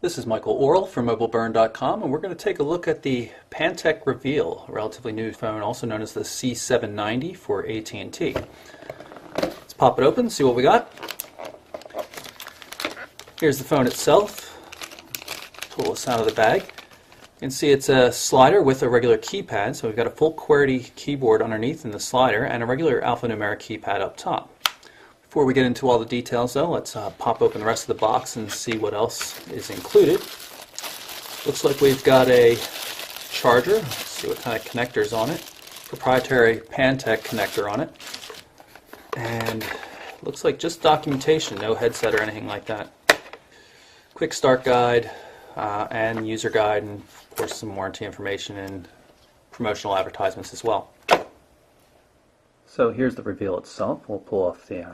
This is Michael Orrell from MobileBurn.com, and we're going to take a look at the Pantech Reveal, a relatively new phone, also known as the C790 for AT&T. Let's pop it open, see what we got. Here's the phone itself. Pull this out of the bag. You can see it's a slider with a regular keypad, so we've got a full QWERTY keyboard underneath in the slider and a regular alphanumeric keypad up top. Before we get into all the details though, let's pop open the rest of the box and see what else is included. Looks like we've got a charger. Let's see what kind of connector's on it. Proprietary Pantech connector on it. And looks like just documentation, no headset or anything like that. Quick start guide and user guide, and of course some warranty information and promotional advertisements as well. So here's the Reveal itself. We'll pull off the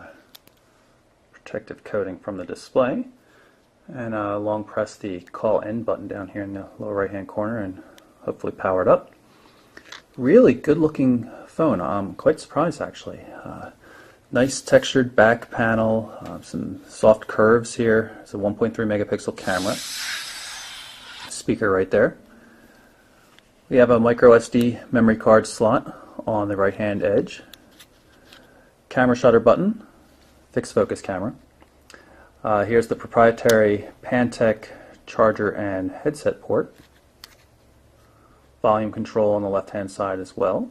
protective coating from the display and long press the call end button down here in the lower right hand corner and hopefully power it up. Really good looking phone. I'm quite surprised actually. Nice textured back panel, some soft curves here. It's a 1.3 megapixel camera. Speaker right there. We have a micro SD memory card slot on the right hand edge. Camera shutter button, fixed focus camera. Here's the proprietary Pantech charger and headset port. Volume control on the left hand side as well.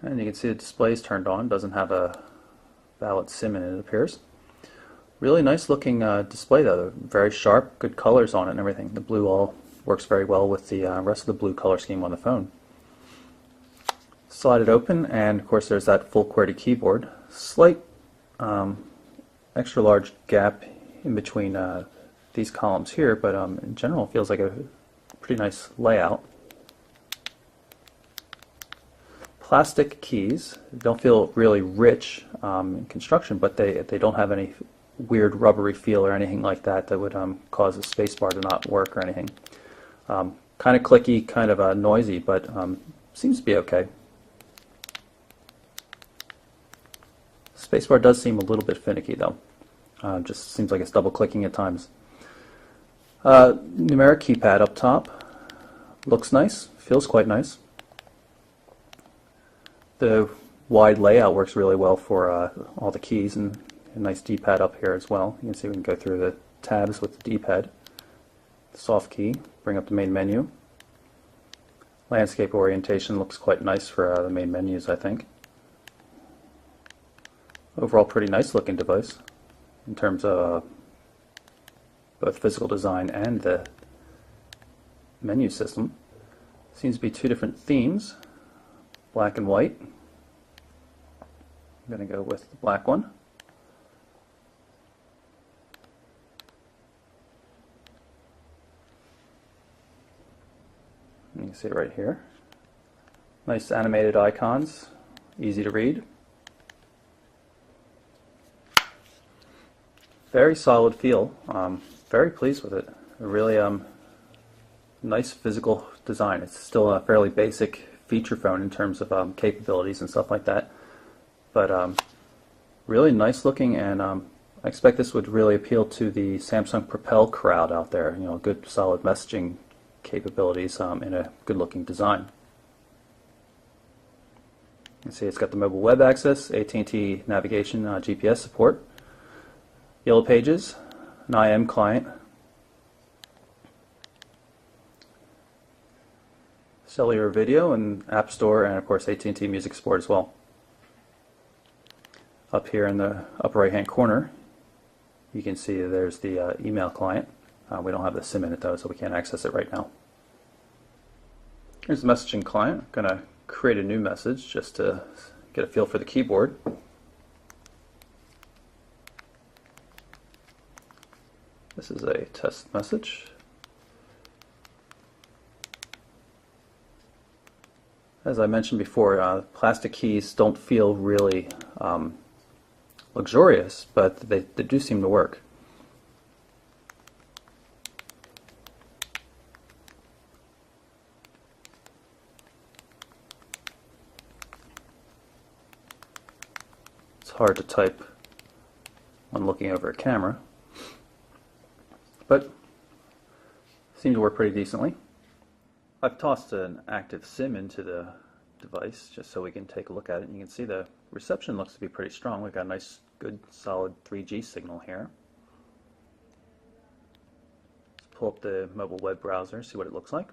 And you can see the display is turned on, doesn't have a valid SIM in it, it appears. Really nice looking display though, very sharp, good colors on it and everything. The blue all works very well with the rest of the blue color scheme on the phone. Slide it open, and of course there's that full QWERTY keyboard. Slight extra large gap in between these columns here, but in general it feels like a pretty nice layout. Plastic keys don't feel really rich in construction, but they don't have any weird rubbery feel or anything like that that would cause the spacebar to not work or anything. Kind of clicky, kind of noisy, but seems to be okay. Spacebar does seem a little bit finicky though. Just seems like it's double clicking at times. Numeric keypad up top. Looks nice, feels quite nice. The wide layout works really well for all the keys, and a nice D-pad up here as well. You can see we can go through the tabs with the D-pad. Soft key, bring up the main menu. Landscape orientation looks quite nice for the main menus, I think. Overall pretty nice looking device in terms of both physical design and the menu system. Seems to be two different themes, black and white. I'm going to go with the black one. You can see it right here. Nice animated icons, easy to read. Very solid feel. Very pleased with it. A really nice physical design. It's still a fairly basic feature phone in terms of capabilities and stuff like that, but really nice looking, and I expect this would really appeal to the Samsung Propel crowd out there. You know, good solid messaging capabilities in a good looking design. You can see it's got the mobile web access, AT&T navigation, GPS support, Yellow Pages, an IM client, cellular video, and App Store, and of course AT&T Music Support as well. Up here in the upper right hand corner you can see there's the email client. We don't have the SIM in it though, so we can't access it right now. Here's the messaging client. I'm going to create a new message just to get a feel for the keyboard. This is a test message. As I mentioned before, plastic keys don't feel really luxurious, but they do seem to work. It's hard to type when looking over a camera. but seemed to work pretty decently. I've tossed an active SIM into the device just so we can take a look at it, and you can see the reception looks to be pretty strong. We've got a nice, good, solid 3G signal here. Let's pull up the mobile web browser, see what it looks like.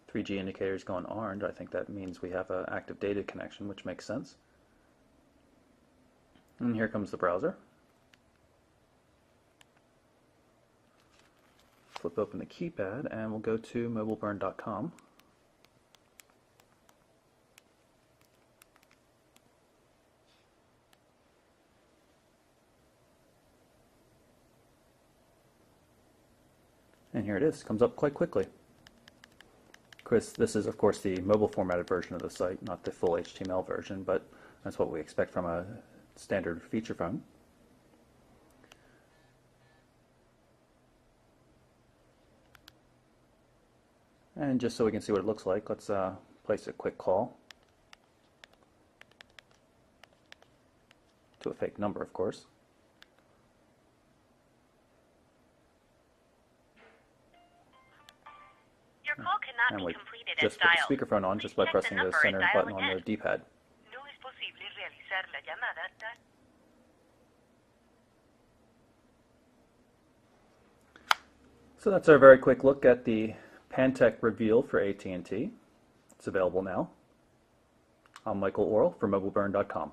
"3G indicator is going orange." I think that means we have an active data connection, which makes sense. And here comes the browser. Flip open the keypad and we'll go to mobileburn.com. And here it is. Comes up quite quickly. This is, of course, the mobile formatted version of the site, not the full HTML version, but that's what we expect from a standard feature phone. And just so we can see what it looks like, let's place a quick call to a fake number, of course. Your call cannot And be we completed just as put the dialed. speakerphone on just by Please check pressing the the number and center dial button on again. the D-pad. No es posible realizar la llamada. So that's our very quick look at the Pantech Reveal for AT&T. It's available now. I'm Michael Orrell for mobileburn.com.